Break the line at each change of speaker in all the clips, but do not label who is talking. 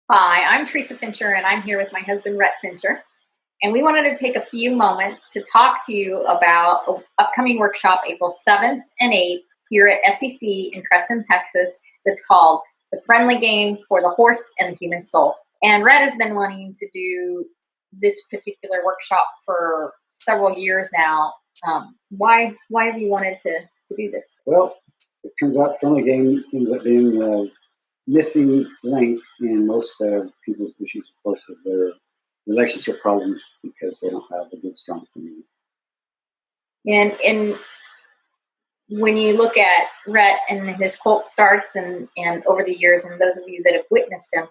Hi, I'm Theresa Fincher, and I'm here with my husband, Rhett Fincher. And we wanted to take a few moments to talk to you about an upcoming workshop April 7th and 8th here at SEC in Creston, Texas, that's called The Friendly Game for the Horse and the Human Soul. And Rhett has been wanting to do this particular workshop for several years now. Why have you wanted to do this?
Well, it turns out friendly game ends up being the missing link in most people's issues, of course, of their relationship problems because they don't have a good, strong community.
And when you look at Rhett and his colt starts and over the years, and those of you that have witnessed him,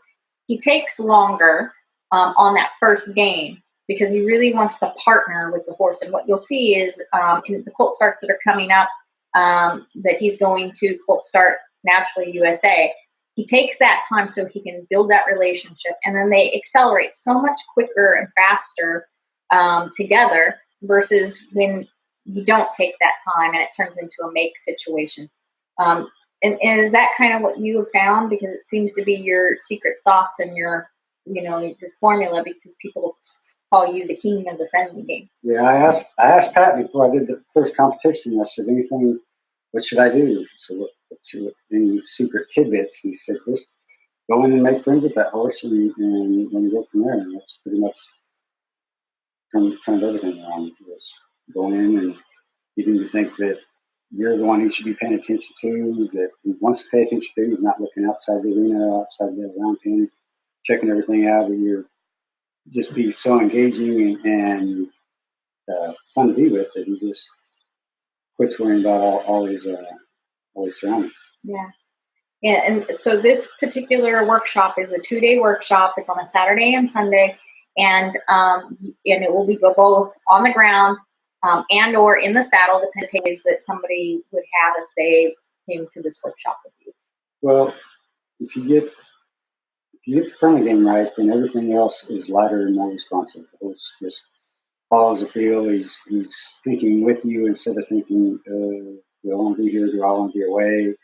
he takes longer on that first game because he really wants to partner with the horse. And what you'll see is in the colt starts that are coming up that he's going to Colt Start Naturally USA, he takes that time so he can build that relationship, and then they accelerate so much quicker and faster together versus when you don't take that time and it turns into a make situation. And is that kind of what you have found? Because it seems to be your secret sauce and your formula, because people call you the king of the friendly game.
Yeah, I asked Pat before I did the first competition. I said, what should I do? So any secret tidbits? He said, just go in and make friends with that horse and then go from there. And that's pretty much turned everything around. Just go in and even to think that you're the one he should be paying attention to, that he wants to pay attention to. He's not looking outside the arena, outside the round pen, checking everything out. And you're just be so engaging and fun to be with that he just quits worrying about all his surroundings.
Yeah. Yeah, and so this particular workshop is a 2-day workshop. It's on a Saturday and Sunday, and it will be both on the ground and or in the saddle, depending on the ways that somebody would have if they came to this workshop with you.
Well, if you get the friendly game right, then everything else is lighter and more responsive. The horse just follows the feel. He's thinking with you instead of thinking, do I want to be here? Do I want to be away?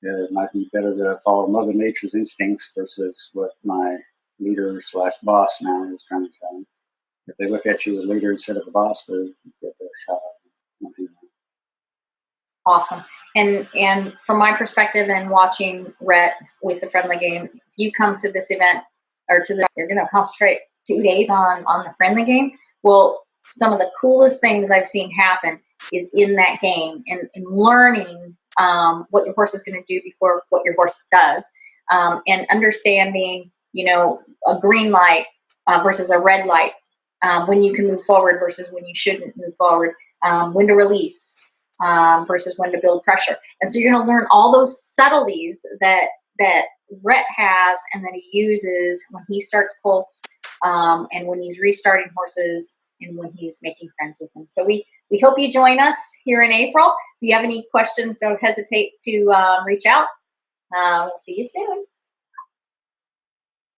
It might be better to follow Mother Nature's instincts versus what my leader / boss now is trying to tell them. If they look at you as a leader instead of a boss, they get their shot at you.
Awesome. And from my perspective and watching Rhett with the friendly game, if you come to this event you're going to concentrate 2 days on the friendly game. Well, some of the coolest things I've seen happen is in that game and learning what your horse is going to do before what your horse does, and understanding, a green light versus a red light, when you can move forward versus when you shouldn't move forward, when to release versus when to build pressure. And so you're going to learn all those subtleties that Rhett has and that he uses when he starts colts, and when he's restarting horses, and when he's making friends with them. So we hope you join us here in April. If you have any questions, don't hesitate to reach out. We'll see you soon.